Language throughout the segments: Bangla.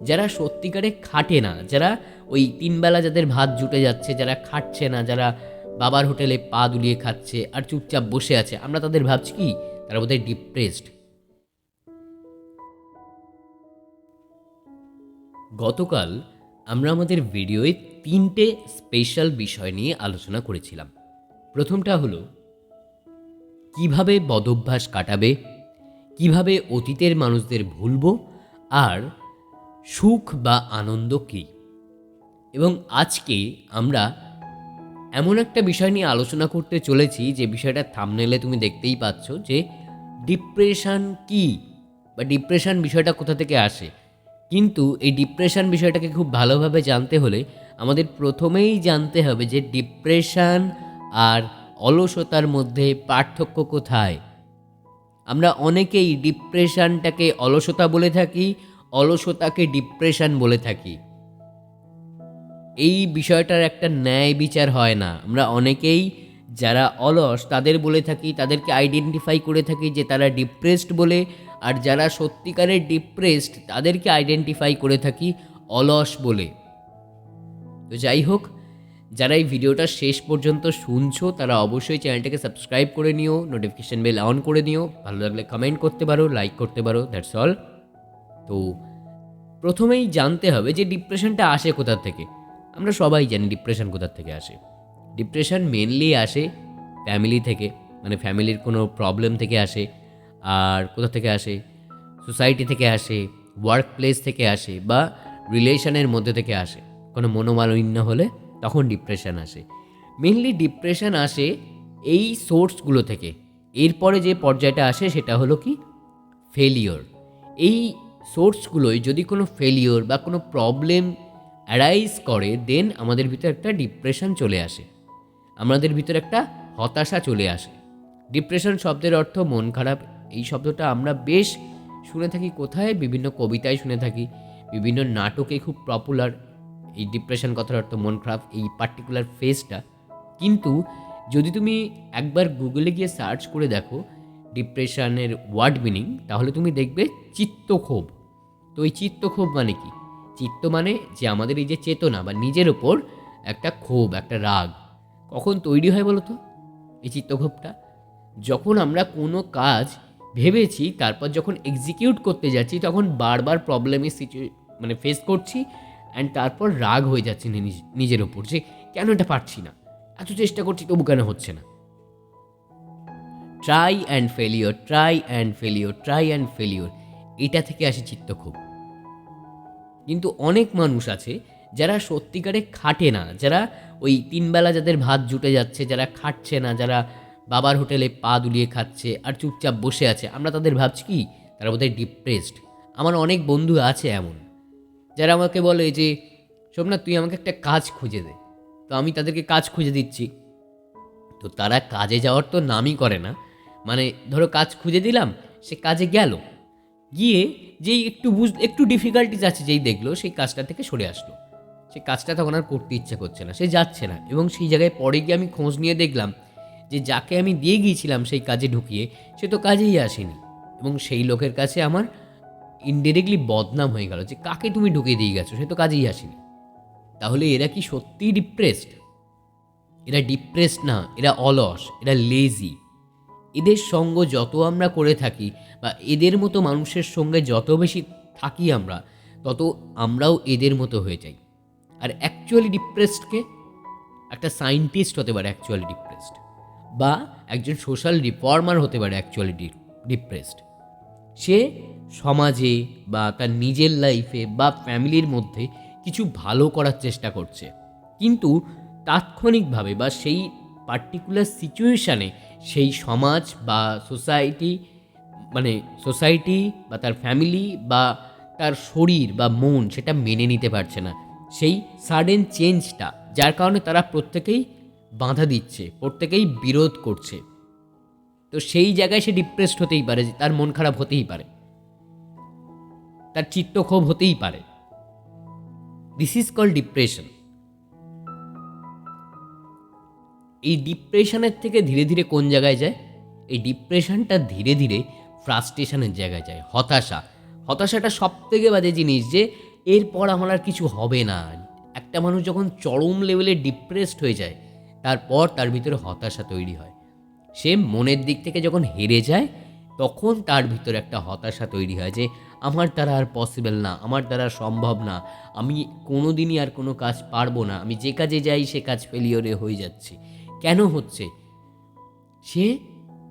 যারা সত্যিকারে খাটে না, যারা ওই তিনবেলা যাদের ভাত জুটে যাচ্ছে, যারা খাটছে না, যারা বাবার হোটেলে পা দুলিয়ে খাচ্ছে আর চুপচাপ বসে আছে, আমরা তাদের ভাবছি কি তারা বোধহয় ডিপ্রেসড। গতকাল আমরা আমাদের ভিডিওয়ে 3টে স্পেশাল বিষয় নিয়ে আলোচনা করেছিলাম। প্রথমটা হলো কিভাবে বদভ্যাস কাটাবে, কিভাবে অতীতের মানুষদের ভুলবো, আর সুখ বা আনন্দ কী। এবং আজকে আমরা এমন একটা বিষয় নিয়ে আলোচনা করতে চলেছি যে বিষয়টা থাম্বনেলে তুমি দেখতেই পাচ্ছ, যে ডিপ্রেশন কি বা ডিপ্রেশন বিষয়টা কোথা থেকে আসে। কিন্তু এই ডিপ্রেশন বিষয়টাকে খুব ভালোভাবে জানতে হলে আমাদের প্রথমেই জানতে হবে যে ডিপ্রেশন আর অলসতার মধ্যে পার্থক্য কোথায়। আমরা অনেকেই ডিপ্রেশনটাকে অলসতা বলে থাকি, অলসতাকে ডিপ্রেশন বলে থাকি। এই বিষয়টার একটা ন্যায় বিচার হয় না। আমরা অনেকেই যারা অলস তাদের বলে থাকি, তাদেরকে আইডেন্টিফাই করে থাকি যে তারা ডিপ্রেসড বলে, আর যারা সত্যিকারের ডিপ্রেসড তাদেরকে আইডেন্টিফাই করে থাকি অলস বলে। তো যাই হোক, যারা এই ভিডিওটা শেষ পর্যন্ত শুনছো তারা অবশ্যই চ্যানেলটাকে সাবস্ক্রাইব করে নিও, নোটিফিকেশান বেল অন করে নিও, ভালো লাগলে কমেন্ট করতে পারো, লাইক করতে পারো, দ্যাটস অল। তো প্রথমেই জানতে হবে যে ডিপ্রেশনটা আসে কোথা থেকে। আমরা সবাই জানি ডিপ্রেশন কোথা থেকে আসে। ডিপ্রেশন মেনলি আসে ফ্যামিলি থেকে, মানে ফ্যামিলির কোনো প্রবলেম থেকে আসে। আর কোথা থেকে আসে? সোসাইটি থেকে আসে, ওয়ার্ক প্লেস থেকে আসে, বা রিলেশনের মধ্যে থেকে আসে। কোনো মনোমালিন্য হলে তখন ডিপ্রেশন আসে। মেনলি ডিপ্রেশন আসে এই সোর্সগুলো থেকে। এরপরে যে পর্যায়টা আসে সেটা হলো কি ফেলিওর। এই সোর্সগুলোই যদি কোনো ফেলিওর বা কোনো প্রবলেম অ্যারাইজ করে, দেন আমাদের ভিতরে একটা ডিপ্রেশন চলে আসে, আমাদের ভিতরে একটা হতাশা চলে আসে। ডিপ্রেশন শব্দের অর্থ মন খারাপ। এই শব্দটা আমরা বেশ শুনে থাকি কোথায়? বিভিন্ন কবিতায় শুনে থাকি, বিভিন্ন নাটকে খুব পপুলার। এই ডিপ্রেশন কথার অর্থ মন খারাপ, এই পার্টিকুলার ফেজটা। কিন্তু যদি তুমি একবার গুগলে গিয়ে সার্চ করে দেখো ডিপ্রেশনের ওয়ার্ড মিনিং, তাহলে তুমি দেখবে চিত্তক্ষোভ। তো এই চিত্তক্ষোভ মানে কি? চিত্ত মানে যে আমাদের এই যে চেতনা বা নিজের ওপর একটা ক্ষোভ, একটা রাগ কখন তৈরি হয় বলো তো? এই চিত্তক্ষোভটা যখন আমরা কোনো কাজ ভেবেছি, তারপর যখন এক্সিকিউট করতে যাচ্ছি, তখন বারবার প্রবলেমের মানে ফেস করছি, অ্যান্ড তারপর রাগ হয়ে যাচ্ছে নিজের ওপর যে কেন এটা পারছি না, এত চেষ্টা করছি তবু কেন হচ্ছে না। Try and failure, try and failure, try and failure, এটা থেকে আসে চিত্তক্ষোভ। কিন্তু অনেক মানুষ আছে যারা সত্যিকারে খাটে না, যারা ওই তিনবেলা যাদের ভাত জুটে যাচ্ছে, যারা খাটছে না, যারা বাবার হোটেলে পা দুলিয়ে খাচ্ছে আর চুপচাপ বসে আছে, আমরা তাদের ভাবছি কি তারা বোধহয় ডিপ্রেসড। আমার অনেক বন্ধু আছে এমন, যারা আমাকে বলে যে সোমনাথ তুই আমাকে একটা কাজ খুঁজে দে। তো আমি তাদেরকে কাজ খুঁজে দিচ্ছি। তো তারা কাজে যাওয়ার তো নামই করে না। মানে ধরো কাজ খুঁজে দিলাম, সে কাজে গেল, গিয়ে যেই একটু ডিফিকাল্টিস আছে যেই দেখলো, সেই কাজটা থেকে সরে আসলো। সেই কাজটা তখন আর করতে ইচ্ছে করছে না, সে যাচ্ছে না। এবং সেই জায়গায় পরে গিয়ে আমি খোঁজ নিয়ে দেখলাম যে যাকে আমি দিয়ে গিয়েছিলাম সেই কাজে ঢুকিয়ে, সে তো কাজেই আসেনি। এবং সেই লোকের কাছে আমার ইনডিরেক্টলি বদনাম হয়ে গেল যে কাকে তুমি ঢুকিয়ে দিয়ে গেছো, সে তো কাজেই আসেনি। তাহলে এরা কি সত্যিই ডিপ্রেসড? এরা ডিপ্রেসড না, এরা অলস, এরা লেজি। এদের সঙ্গ যত আমরা করে থাকি বা এদের মতো মানুষের সঙ্গে যত বেশি থাকি আমরা, তত আমরাও এদের মতো হয়ে যাই। আর অ্যাকচুয়ালি ডিপ্রেসডকে একটা সায়েন্টিস্ট হতে পারে অ্যাকচুয়ালি ডিপ্রেসড, বা একজন সোশ্যাল রিফর্মার হতে পারে অ্যাকচুয়ালি ডিপ্রেসড। সে সমাজে বা তার নিজের লাইফে বা ফ্যামিলির মধ্যে কিছু ভালো করার চেষ্টা করছে, কিন্তু তাৎক্ষণিকভাবে বা সেই পার্টিকুলার সিচুয়েশানে সেই সমাজ বা সোসাইটি বা তার ফ্যামিলি বা তার শরীর বা মন সেটা মেনে নিতে পারছে না, সেই সাডেন চেঞ্জটা, যার কারণে তারা প্রত্যেকেই বাধা দিচ্ছে, প্রত্যেকেই বিরোধ করছে। তো সেই জায়গায় সে ডিপ্রেসড হতেই পারে, তার মন খারাপ হতেই পারে, তার চিত্তক্ষোভ হতেই পারে। This is called depression. এই ডিপ্রেশনের থেকে ধীরে ধীরে কোন জায়গায় যায়? এই ডিপ্রেশনটা ধীরে ধীরে ফ্রাস্ট্রেশনের জায়গায় যায়, হতাশাটা সব থেকে বাজে জিনিস। যে এরপর আমার আর কিছু হবে না। একটা মানুষ যখন চরম লেভেলে ডিপ্রেসড হয়ে যায়, তারপর তার ভিতরে হতাশা তৈরি হয়। সে মনের দিক থেকে যখন হেরে যায়, তখন তার ভিতরে একটা হতাশা তৈরি হয় যে আমার দ্বারা আর পসিবল না, আমার দ্বারা সম্ভব না, আমি কোনো দিনই আর কোনো কাজ পারবো না, আমি যে কাজে যাই সে কাজ ফেলিওরে হয়ে যাচ্ছে। কেন হচ্ছে? সে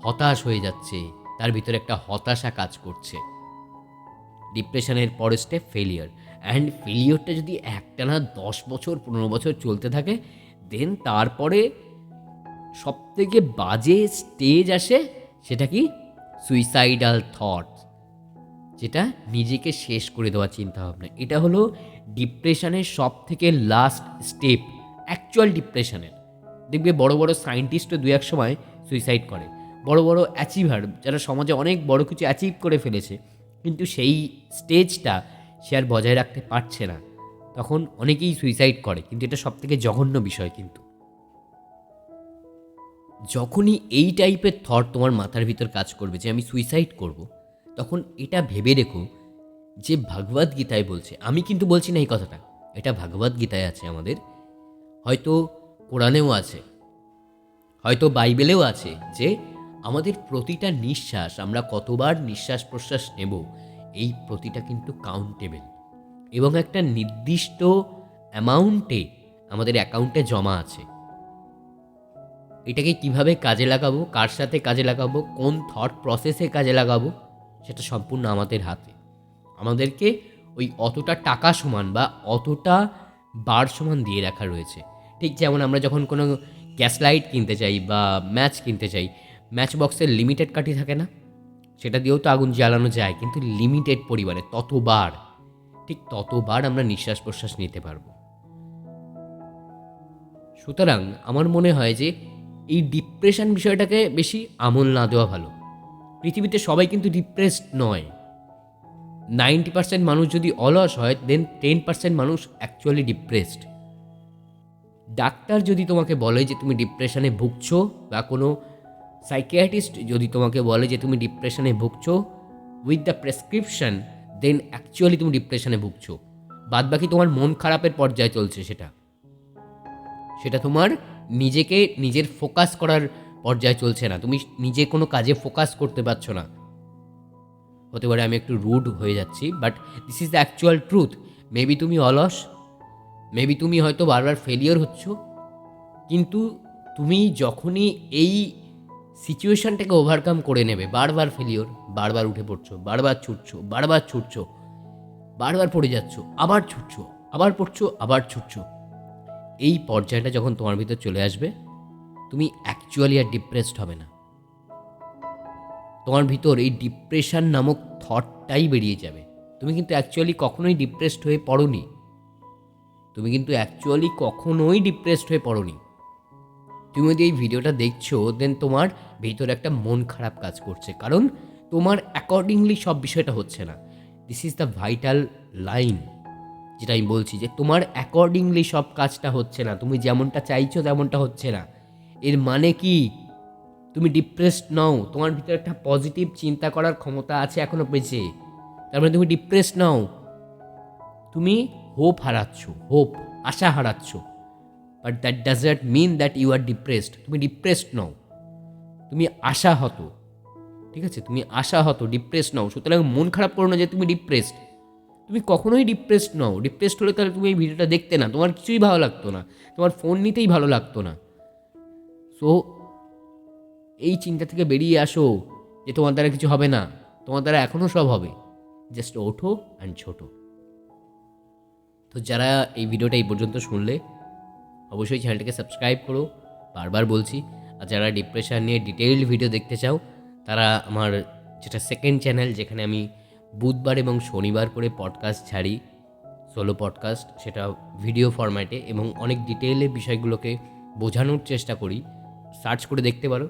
হতাশ হয়ে যাচ্ছে, তার ভিতরে একটা হতাশা কাজ করছে। ডিপ্রেশনের পরের স্টেপ ফেলিয়ার। অ্যান্ড ফেলিওরটা যদি একটানা 10 বছর 15 বছর চলতে থাকে, দেন তারপরে সবথেকে বাজে স্টেজ আসে, সেটা কি? সুইসাইডাল থটস, যেটা নিজেকে শেষ করে দেওয়ার চিন্তাভাবনা। এটা হলো ডিপ্রেশনের সব থেকে লাস্ট স্টেপ, অ্যাকচুয়াল ডিপ্রেশনের। দেখবে বড় বড় সায়েন্টিস্টও দু এক সময় সুইসাইড করে। বড় বড় অ্যাচিভার, যারা সমাজে অনেক বড় কিছু অ্যাচিভ করে ফেলেছে, কিন্তু সেই স্টেজটা সে আর বজায় রাখতে পারছে না, তখন অনেকেই সুইসাইড করে। কিন্তু এটা সব থেকে জঘন্য বিষয়। কিন্তু যখনই এই টাইপের থট তোমার মাথার ভিতর কাজ করবে যে আমি সুইসাইড করব, তখন এটা ভেবে রেখো যে ভগবদ গীতায় বলছে, আমি কিন্তু বলছি না এই কথাটা, এটা ভগবদ গীতায় আছে আমাদের, হয়তো কোরআনেও আছে, হয়তো বাইবেলেও আছে, যে আমাদের প্রতিটা নিঃশ্বাস, আমরা কতবার নিঃশ্বাস প্রশ্বাস নেব, এই প্রতিটা কিন্তু কাউন্টেবল, এবং একটা নির্দিষ্ট অ্যামাউন্টে আমাদের অ্যাকাউন্টে জমা আছে। এটাকে কিভাবে কাজে লাগাবো, কার সাথে কাজে লাগাবো, কোন থট প্রসেসে কাজে লাগাবো, সেটা সম্পূর্ণ আমাদের হাতে। আমাদেরকে ওই অতটা টাকা সমান বা অতটা বার সমান দিয়ে রাখা রয়েছে। ঠিক যেমন আমরা যখন কোনো গ্যাস লাইট কিনতে চাই বা ম্যাচ কিনতে চাই, ম্যাচ বক্সের লিমিটেড কাঠি থাকে না, সেটা দিয়েও তো আগুন জ্বালানো যায়, কিন্তু লিমিটেড পরিমাণে, ততবার, ঠিক ততবার আমরা নিঃশ্বাস প্রশ্বাস নিতে পারবো। সুতরাং আমার মনে হয় যে এই ডিপ্রেশন বিষয়টাকে বেশি আমল না দেওয়া ভালো। পৃথিবীতে সবাই কিন্তু ডিপ্রেসড নয়। 90% মানুষ যদি অলস হয়, দেন 10% মানুষ অ্যাকচুয়ালি ডিপ্রেসড। ডাক্তার যদি তোমাকে বলে যে তুমি ডিপ্রেশনে ভুগছো, বা কোনো সাইকিয়াট্রিস্ট যদি তোমাকে বলে যে তুমি ডিপ্রেশনে ভুগছো with the prescription, then actually তুমি ডিপ্রেশনে ভুগছো। বাদবাকি তোমার মন খারাপের পর্যায়ে চলছে, সেটা তোমার নিজেকে নিজের ফোকাস করার পর্যায়ে চলছে না, তুমি নিজে কোনো কাজে ফোকাস করতে পারছো না। হতে পারে আমি একটু রুড হয়ে যাচ্ছি, but this is the actual truth. Maybe তুমি অলস, মেবি তুমি হয়তো বারবার ফেলিওর হচ্ছ, কিন্তু তুমি যখনই এই সিচুয়েশানটাকে ওভারকাম করে নেবে, বারবার ফেলিওর, বারবার উঠে পড়ছো, বারবার ছুটছো, বারবার ছুটছো, বারবার পড়ে যাচ্ছ, আবার ছুটছো, আবার পড়ছো, আবার ছুটছো, এই পর্যায়টা যখন তোমার ভিতর চলে আসবে, তুমি অ্যাকচুয়ালি আর ডিপ্রেসড হবে না। তোমার ভিতর এই ডিপ্রেশন নামক থটটাই বেরিয়ে যাবে। তুমি কিন্তু অ্যাকচুয়ালি কখনোই ডিপ্রেসড হয়ে পড়োনি, তুমি কিন্তু অ্যাকচুয়ালি কখনোই ডিপ্রেসড হয়ে পড়োনি। তুমি যদি এই ভিডিওটা দেখছো, দেন তোমার ভিতরে একটা মন খারাপ কাজ করছে, কারণ তোমার অ্যাকর্ডিংলি সব বিষয়টা হচ্ছে না। This is the vital line, যেটা আমি বলছি, যে তোমার অ্যাকর্ডিংলি সব কাজটা হচ্ছে না, তুমি যেমনটা চাইছো তেমনটা হচ্ছে না। এর মানে কি? তুমি ডিপ্রেসড নও, তোমার ভিতরে একটা পজিটিভ চিন্তা করার ক্ষমতা আছে এখনো বেঁচে, তার মানে তুমি ডিপ্রেসড নও। তুমি হোপ হারাচ্ছ, হোপ, আশা হারাচ্ছ, but that doesn't mean that you are depressed. তুমি ডিপ্রেসড নও, তুমি আশাহত, ঠিক আছে? তুমি আশাহত, ডিপ্রেসড নও। সুতরাং মন খারাপ করো না যে তুমি ডিপ্রেসড, তুমি কখনোই ডিপ্রেসড নও। ডিপ্রেসড হলে তাহলে তুমি এই ভিডিওটা দেখতে না, তোমার কিছুই ভালো লাগতো না, তোমার ফোন নিতেই ভালো লাগতো না। সো এই চিন্তা থেকে বেরিয়ে আসো যে তোমার দ্বারা কিছু হবে না, তোমার দ্বারা এখনও সব হবে। জাস্ট ওঠো অ্যান্ড ছোটো। তো যারা এই ভিডিওটা এই পর্যন্ত শুনলে, অবশ্যই চ্যানেলটাকে সাবস্ক্রাইব করো, বারবার বলছি। আর যারা ডিপ্রেশন নিয়ে ডিটেইলড ভিডিও দেখতে চাও, তারা আমার যেটা সেকেন্ড চ্যানেল, যেখানে আমি বুধবার এবং শনিবার করে পডকাস্ট ছাড়ি, সোলো পডকাস্ট, সেটা ভিডিও ফরম্যাটে, এবং অনেক ডিটেইলে বিষয়গুলোকে বোঝানোর চেষ্টা করি, সার্চ করে দেখতে পারো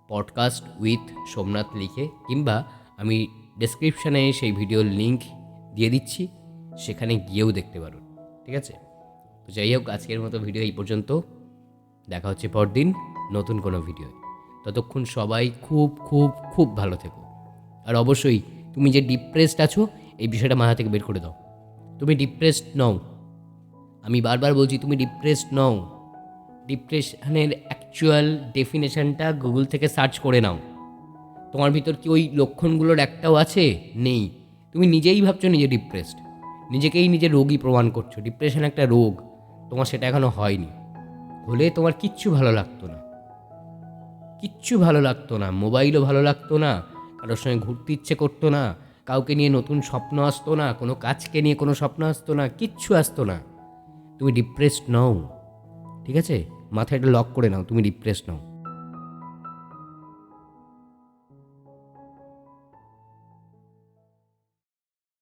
পডকাস্ট উইথ সোমনাথ লিখে, কিংবা আমি ডেসক্রিপশানে সেই ভিডিওর লিঙ্ক দিয়ে দিচ্ছি, সেখানে গিয়েও দেখতে পারো, ঠিক আছে? তো যাই হোক, আজকের মতো ভিডিও এই পর্যন্ত। দেখা হচ্ছে পরদিন নতুন কোনো ভিডিও। ততক্ষণ সবাই খুব খুব খুব ভালো থেকো। আর অবশ্যই তুমি যে ডিপ্রেসড আছো, এই বিষয়টা মাথা থেকে বের করে দাও। তুমি ডিপ্রেসড নও। আমি বারবার বলছি তুমি ডিপ্রেসড নও। ডিপ্রেশনের অ্যাকচুয়াল ডেফিনেশনটা গুগল থেকে সার্চ করে নাও। তোমার ভিতর কি ওই লক্ষণগুলোর একটাও আছে? নেই। তুমি নিজেই ভাবছো নিজে ডিপ্রেসড, নিজেকেই নিজের রোগী প্রমাণ করছো। ডিপ্রেশন একটা রোগ, তোমার সেটা এখনও হয়নি। হলে তোমার কিচ্ছু ভালো লাগতো না, কিচ্ছু ভালো লাগতো না। মোবাইলও ভালো লাগতো না, কারোর সঙ্গে ঘুরতে ইচ্ছে করতো না, কাউকে নিয়ে নতুন স্বপ্ন আসতো না, কোনো কাজকে নিয়ে কোনো স্বপ্ন আসতো না, কিচ্ছু আসতো না। তুমি ডিপ্রেসড নও, ঠিক আছে? মাথায় এটা লক করে নাও, তুমি ডিপ্রেসড নও।